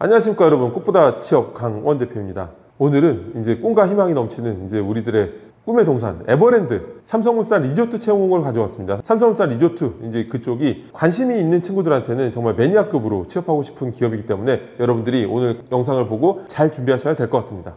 안녕하십니까 여러분, 꽃보다 취업 강원 대표입니다. 오늘은 이제 꿈과 희망이 넘치는 이제 우리들의 꿈의 동산 에버랜드 삼성물산 리조트 채용을 가져왔습니다. 삼성물산 리조트 이제 그쪽이 관심이 있는 친구들한테는 정말 매니아급으로 취업하고 싶은 기업이기 때문에 여러분들이 오늘 영상을 보고 잘 준비하셔야 될 것 같습니다.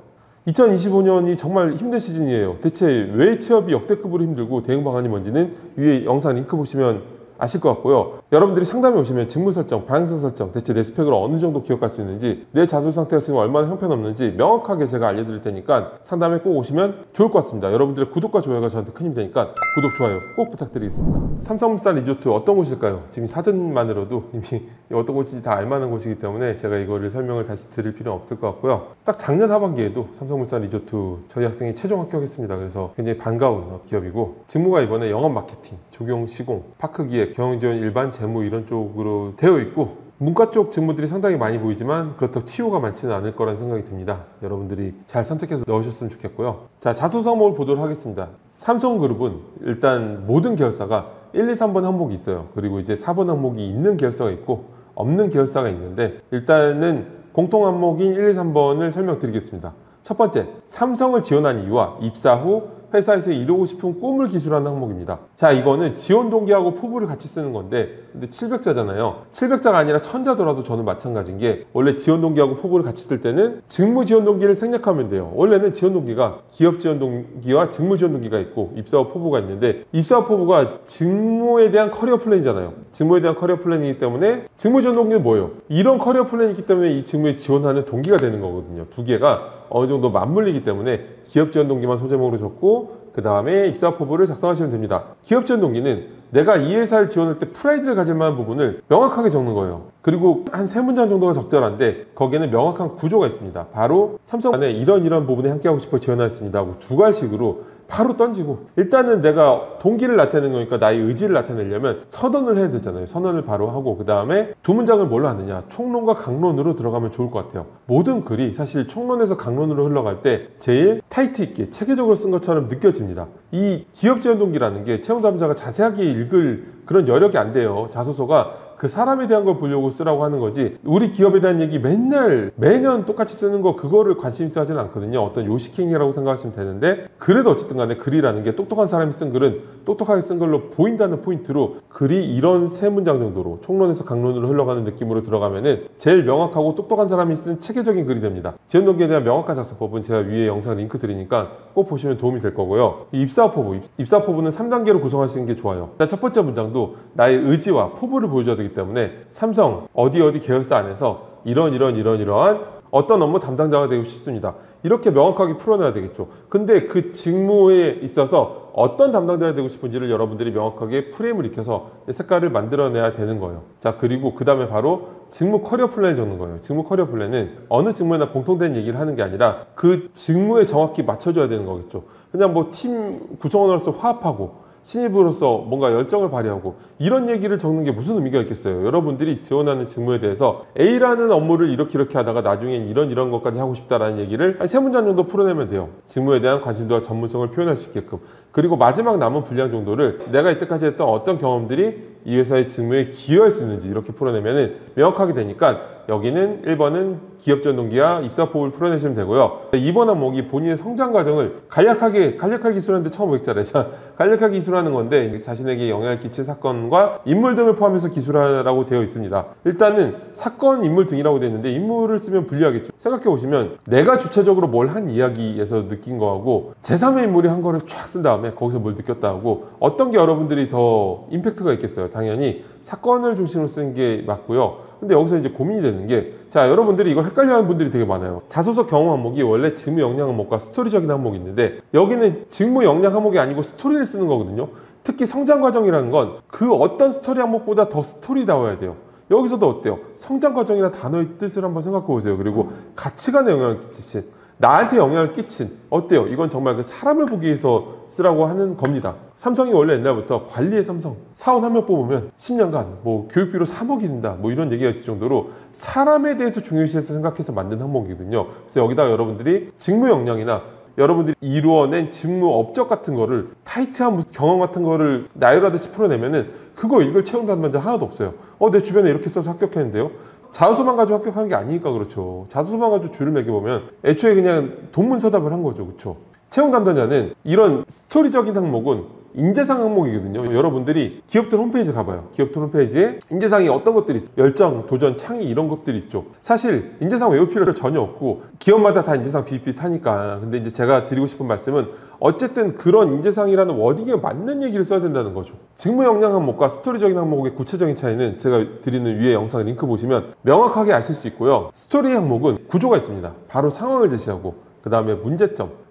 2025년이 정말 힘든 시즌이에요. 대체 왜 취업이 역대급으로 힘들고 대응 방안이 뭔지는 위에 영상 링크 보시면 아실 것 같고요. 여러분들이 상담에 오시면 직무 설정, 방향성 설정, 대체 내 스펙을 어느 정도 기억할 수 있는지, 내 자수 상태가 지금 얼마나 형편없는지 명확하게 제가 알려드릴 테니까 상담에 꼭 오시면 좋을 것 같습니다. 여러분들의 구독과 좋아요가 저한테 큰 힘이 되니까 구독, 좋아요 꼭 부탁드리겠습니다. 삼성물산 리조트 어떤 곳일까요? 지금 사전만으로도 이미 어떤 곳인지 다 알만한 곳이기 때문에 제가 이거를 설명을 다시 드릴 필요는 없을 것 같고요. 딱 작년 하반기에도 삼성물산 리조트 저희 학생이 최종 합격했습니다. 그래서 굉장히 반가운 기업이고, 직무가 이번에 영업 마케팅, 적용 시공, 파크 기획, 경영지원, 일반 재무 이런 쪽으로 되어 있고, 문과 쪽 직무들이 상당히 많이 보이지만 그렇다고 TO가 많지는 않을 거라는 생각이 듭니다. 여러분들이 잘 선택해서 넣으셨으면 좋겠고요. 자, 자소 항목을 보도록 하겠습니다. 삼성그룹은 일단 모든 계열사가 1, 2, 3번 항목이 있어요. 그리고 이제 4번 항목이 있는 계열사가 있고 없는 계열사가 있는데, 일단은 공통 항목인 1, 2, 3번을 설명드리겠습니다. 첫 번째, 삼성을 지원한 이유와 입사 후 회사에서 이루고 싶은 꿈을 기술하는 항목입니다. 자, 이거는 지원 동기하고 포부를 같이 쓰는 건데, 근데 700자잖아요. 700자가 아니라 1000자더라도 저는 마찬가지인 게, 원래 지원 동기하고 포부를 같이 쓸 때는 직무 지원 동기를 생략하면 돼요. 원래는 지원 동기가 기업 지원 동기와 직무 지원 동기가 있고 입사 후 포부가 있는데, 입사 후 포부가 직무에 대한 커리어 플랜이잖아요. 직무에 대한 커리어 플랜이기 때문에 직무 지원 동기는 뭐예요? 이런 커리어 플랜이 있기 때문에 이 직무에 지원하는 동기가 되는 거거든요. 두 개가 어느 정도 맞물리기 때문에 기업 지원 동기만 소제목으로 적고, 그 다음에 입사 포부를 작성하시면 됩니다. 기업 지원 동기는 내가 이 회사를 지원할 때 프라이드를 가질 만한 부분을 명확하게 적는 거예요. 그리고 한 3문장 정도가 적절한데 거기에는 명확한 구조가 있습니다. 바로 삼성 안에 이런 부분에 함께하고 싶어 지원하였습니다 하고 두 갈식으로 바로 던지고, 일단은 내가 동기를 나타내는 거니까 나의 의지를 나타내려면 선언을 해야 되잖아요. 선언을 바로 하고, 그 다음에 두 문장을 뭘로 하느냐, 총론과 강론으로 들어가면 좋을 것 같아요. 모든 글이 사실 총론에서 강론으로 흘러갈 때 제일 타이트 있게 체계적으로 쓴 것처럼 느껴집니다. 이 기업 지원 동기라는 게 채용 담당자가 자세하게 읽을 그런 여력이 안 돼요. 자소서가 그 사람에 대한 걸 보려고 쓰라고 하는 거지, 우리 기업에 대한 얘기 매년 똑같이 쓰는 거, 그거를 관심 있어 하진 않거든요. 어떤 요식행위라고 생각하시면 되는데, 그래도 어쨌든 간에 글이라는 게 똑똑한 사람이 쓴 글은 똑똑하게 쓴 걸로 보인다는 포인트로 글이 이런 3문장 정도로 총론에서 강론으로 흘러가는 느낌으로 들어가면은 제일 명확하고 똑똑한 사람이 쓴 체계적인 글이 됩니다. 지원 동기에 대한 명확한 작성법은 제가 위에 영상 링크 드리니까 꼭 보시면 도움이 될 거고요. 이 입사 포부는 3단계로 구성하시는 게 좋아요. 일단 첫 번째 문장도 나의 의지와 포부를 보여줘야 되기 때문에, 삼성 어디 계열사 안에서 이러한 어떤 업무 담당자가 되고 싶습니다, 이렇게 명확하게 풀어내야 되겠죠. 근데 그 직무에 있어서 어떤 담당자가 되고 싶은지를 여러분들이 명확하게 프레임을 익혀서 색깔을 만들어내야 되는 거예요. 자, 그리고 그 다음에 바로 직무 커리어 플랜을 적는 거예요. 직무 커리어 플랜은 어느 직무에나 공통된 얘기를 하는 게 아니라 그 직무에 정확히 맞춰줘야 되는 거겠죠. 그냥 뭐 팀 구성원으로서 화합하고 신입으로서 뭔가 열정을 발휘하고 이런 얘기를 적는 게 무슨 의미가 있겠어요. 여러분들이 지원하는 직무에 대해서 A라는 업무를 이렇게 하다가 나중엔 이런 것까지 하고 싶다라는 얘기를 한 3문장 정도 풀어내면 돼요. 직무에 대한 관심도와 전문성을 표현할 수 있게끔. 그리고 마지막 남은 분량 정도를 내가 이때까지 했던 어떤 경험들이 이 회사의 직무에 기여할 수 있는지 이렇게 풀어내면 명확하게 되니까, 여기는 1번은 기업 지원 동기와 입사 포부를 풀어내시면 되고요. 2번 항목이 본인의 성장 과정을 간략하게 기술하는데 1500자래. 간략하게 기술하는 건데, 자신에게 영향을 끼친 사건과 인물 등을 포함해서 기술하라고 되어 있습니다. 일단은 사건, 인물 등이라고 되어 있는데 인물을 쓰면 불리하겠죠. 생각해 보시면 내가 주체적으로 뭘 한 이야기에서 느낀 거하고 제3의 인물이 한 거를 쫙 쓴 다음에 거기서 뭘 느꼈다 하고, 어떤 게 여러분들이 더 임팩트가 있겠어요? 당연히 사건을 중심으로 쓴 게 맞고요. 근데 여기서 이제 고민이 되는 게, 자, 여러분들이 이걸 헷갈려하는 분들이 되게 많아요. 자소서 경험 항목이 원래 직무 역량 항목과 스토리적인 항목이 있는데, 여기는 직무 역량 항목이 아니고 스토리를 쓰는 거거든요. 특히 성장 과정이라는 건 그 어떤 스토리 항목보다 더 스토리다워야 돼요. 여기서도 어때요? 성장 과정이라는 단어의 뜻을 한번 생각해 보세요. 그리고 가치관에 영향을 끼치신, 나한테 영향을 끼친, 어때요? 이건 정말 그 사람을 보기 위해서 쓰라고 하는 겁니다. 삼성이 원래 옛날부터 관리의 삼성, 사원 한 명 뽑으면 10년간 뭐 교육비로 3억이 든다, 뭐 이런 얘기가 있을 정도로 사람에 대해서 중요시해서 생각해서 만든 항목이거든요. 그래서 여기다 여러분들이 직무 역량이나 여러분들이 이루어낸 직무 업적 같은 거를, 타이트한 경험 같은 거를 나열하듯이 풀어내면은 그거 이걸 채운다는 문제 하나도 없어요. 내 주변에 이렇게 써서 합격했는데요. 자소서만 가지고 합격하는 게 아니니까 그렇죠. 자소서만 가지고 줄을 매겨보면 애초에 그냥 동문서답을 한 거죠. 그렇죠. 채용 담당자는 이런 스토리적인 항목은 인재상 항목이거든요. 여러분들이 기업들 홈페이지 가봐요. 기업들 홈페이지에 인재상이 어떤 것들이 있어요. 열정, 도전, 창의 이런 것들이 있죠. 사실 인재상 외울 필요가 전혀 없고 기업마다 다 인재상 비슷비슷하니까. 근데 이제 제가 드리고 싶은 말씀은 어쨌든 그런 인재상이라는 워딩에 맞는 얘기를 써야 된다는 거죠. 직무 역량 항목과 스토리적인 항목의 구체적인 차이는 제가 드리는 위에 영상 링크 보시면 명확하게 아실 수 있고요. 스토리 항목은 구조가 있습니다. 바로 상황을 제시하고 그 다음에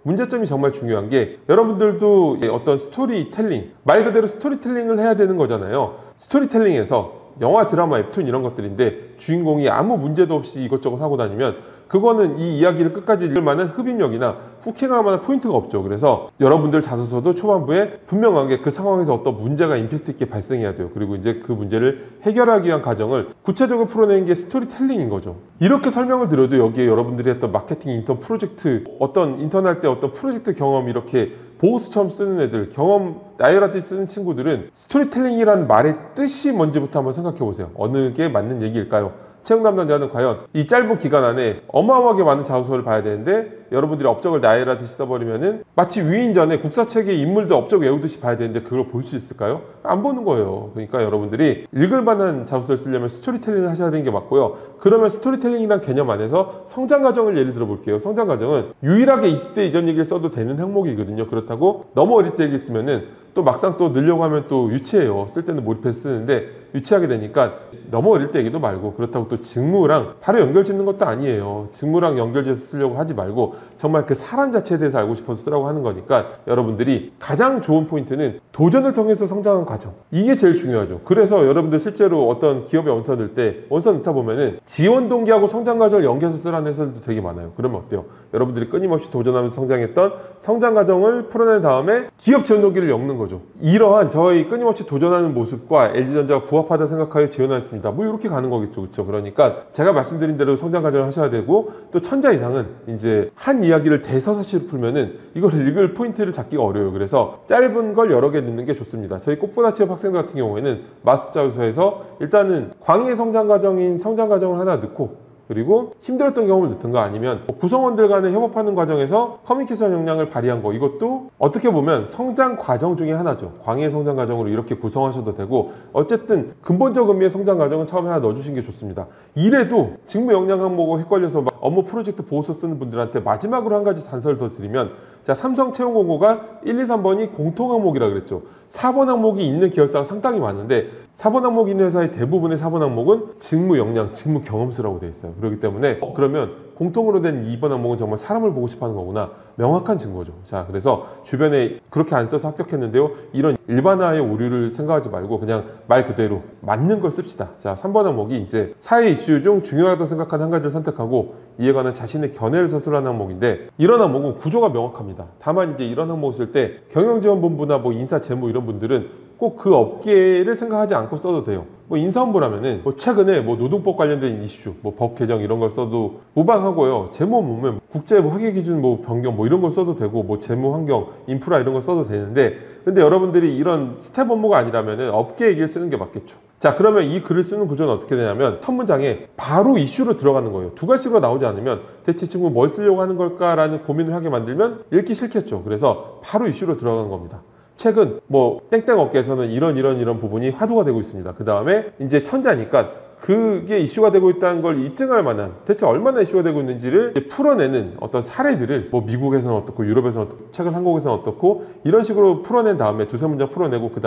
문제점이 정말 중요한 게 여러분들도 어떤 스토리텔링, 말 그대로 스토리텔링을 해야 되는 거잖아요. 스토리텔링에서 영화, 드라마, 웹툰 이런 것들인데 주인공이 아무 문제도 없이 이것저것 하고 다니면 그거는 이 이야기를 끝까지 읽을 만한 흡입력이나 후킹할 만한 포인트가 없죠. 그래서 여러분들 자소서도 초반부에 분명하게 그 상황에서 어떤 문제가 임팩트 있게 발생해야 돼요. 그리고 이제 그 문제를 해결하기 위한 과정을 구체적으로 풀어내는 게 스토리텔링인 거죠. 이렇게 설명을 드려도 여기에 여러분들이 했던 마케팅 인턴 프로젝트, 어떤 인턴 할 때 어떤 프로젝트 경험 이렇게 보호수처럼 쓰는 애들, 경험 나열하듯이 쓰는 친구들은 스토리텔링이라는 말의 뜻이 뭔지부터 한번 생각해 보세요. 어느 게 맞는 얘기일까요? 채용 담당자는 과연 이 짧은 기간 안에 어마어마하게 많은 자소서를 봐야 되는데 여러분들이 업적을 나열하듯이 써버리면은 마치 위인전에 국사책의 인물들 업적 외우듯이 봐야 되는데 그걸 볼 수 있을까요? 안 보는 거예요. 그러니까 여러분들이 읽을 만한 자소서를 쓰려면 스토리텔링을 하셔야 되는 게 맞고요. 그러면 스토리텔링이란 개념 안에서 성장 과정을 예를 들어 볼게요. 성장 과정은 유일하게 20대 이전 얘기를 써도 되는 항목이거든요. 그렇다고 너무 어릴 때 얘기 쓰면은 또 막상 또 넣으려고 하면 또 유치해요. 쓸 때는 몰입해서 쓰는데 유치하게 되니까 너무 어릴 때 얘기도 말고, 그렇다고 또 직무랑 바로 연결 짓는 것도 아니에요. 직무랑 연결해서 쓰려고 하지 말고 정말 그 사람 자체에 대해서 알고 싶어서 쓰라고 하는 거니까 여러분들이 가장 좋은 포인트는 도전을 통해서 성장한 과정, 이게 제일 중요하죠. 그래서 여러분들 실제로 어떤 기업에 원서 넣을 때 원서 넣다 보면은 지원 동기하고 성장 과정을 연결해서 쓰라는 회사들도 되게 많아요. 그러면 어때요? 여러분들이 끊임없이 도전하면서 성장했던 성장 과정을 풀어낸 다음에 기업 지원 동기를 엮는 거죠. 이러한 저희 끊임없이 도전하는 모습과 LG전자가 부합하다 생각하여 지원하였습니다. 뭐 이렇게 가는 거겠죠. 그렇죠? 그러니까 제가 말씀드린 대로 성장 과정을 하셔야 되고, 또 천자 이상은 이제 한 이야기를 대서사시로 풀면은 이걸 읽을 포인트를 잡기가 어려워요. 그래서 짧은 걸 여러 개 넣는 게 좋습니다. 저희 꽃보다 취업 학생들 같은 경우에는 마스터 자소서에서 일단은 광의 성장 과정인 성장 과정을 하나 넣고, 그리고 힘들었던 경험을 넣든가 아니면 구성원들 간에 협업하는 과정에서 커뮤니케이션 역량을 발휘한 거, 이것도 어떻게 보면 성장 과정 중에 하나죠. 광의 성장 과정으로 이렇게 구성하셔도 되고, 어쨌든 근본적 의미의 성장 과정은 처음에 하나 넣어주신 게 좋습니다. 이래도 직무 역량 항목하고 헷갈려서 막 업무 프로젝트 보고서 쓰는 분들한테 마지막으로 한 가지 단서를 더 드리면, 자, 삼성 채용 공고가 1, 2, 3번이 공통 항목이라 그랬죠. 4번 항목이 있는 기업사가 상당히 많은데 4번 항목이 있는 회사의 대부분의 4번 항목은 직무 역량, 직무 경험수라고 되어 있어요. 그렇기 때문에 그러면 공통으로 된 2번 항목은 정말 사람을 보고 싶어 하는 거구나, 명확한 증거죠. 자, 그래서 주변에 그렇게 안 써서 합격했는데요, 이런 일반화의 오류를 생각하지 말고 그냥 말 그대로 맞는 걸 씁시다. 자, 3번 항목이 이제 사회 이슈 중 중요하다고 생각하는 한 가지를 선택하고 이에 관한 자신의 견해를 서술하는 항목인데, 이런 항목은 구조가 명확합니다. 다만 이제 이런 항목을 쓸 때 경영지원본부나 뭐 인사 재무 이런 분들은 꼭 그 업계를 생각하지 않고 써도 돼요. 뭐 인사본부라면은 뭐 최근에 뭐 노동법 관련된 이슈, 뭐 법 개정 이런 걸 써도 무방하고요. 재무 보면 국제 회계 기준 뭐 변경 뭐 이런 걸 써도 되고, 뭐 재무 환경, 인프라 이런 걸 써도 되는데, 근데 여러분들이 이런 스텝 업무가 아니라면은 업계 얘기를 쓰는 게 맞겠죠. 자, 그러면 이 글을 쓰는 구조는 어떻게 되냐면 첫 문장에 바로 이슈로 들어가는 거예요. 두 가지로 나오지 않으면 대체 친구 뭘 쓰려고 하는 걸까라는 고민을 하게 만들면 읽기 싫겠죠. 그래서 바로 이슈로 들어가는 겁니다. 최근 뭐 땡땡 업계에서는 이런 부분이 화두가 되고 있습니다. 그 다음에 이제 천자니까 그게 이슈가 되고 있다는 걸 입증할 만한, 대체 얼마나 이슈가 되고 있는지를 풀어내는 어떤 사례들을 뭐 미국에서는 어떻고 유럽에서는 어떻고 최근 한국에서는 어떻고 이런 식으로 풀어낸 다음에 두세 문장 풀어내고 그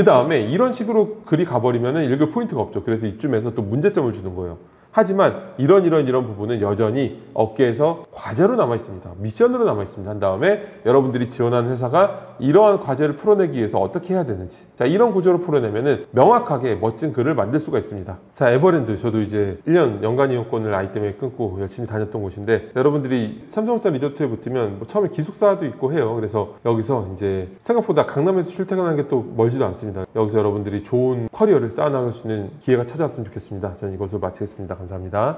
다음에 이런 식으로 글이 가버리면 읽을 포인트가 없죠. 그래서 이쯤에서 또 문제점을 주는 거예요. 하지만 이런 부분은 여전히 업계에서 과제로 남아 있습니다. 미션으로 남아 있습니다. 한 다음에 여러분들이 지원하는 회사가 이러한 과제를 풀어내기 위해서 어떻게 해야 되는지, 자, 이런 구조로 풀어내면은 명확하게 멋진 글을 만들 수가 있습니다. 자, 에버랜드, 저도 이제 1년 연간 이용권을 아이 때문에 끊고 열심히 다녔던 곳인데, 여러분들이 삼성물산 리조트에 붙으면 뭐 처음에 기숙사도 있고 해요. 그래서 여기서 이제 생각보다 강남에서 출퇴근하는 게 또 멀지도 않습니다. 여기서 여러분들이 좋은 커리어를 쌓아나갈 수 있는 기회가 찾아왔으면 좋겠습니다. 저는 이것으로 마치겠습니다. 감사합니다.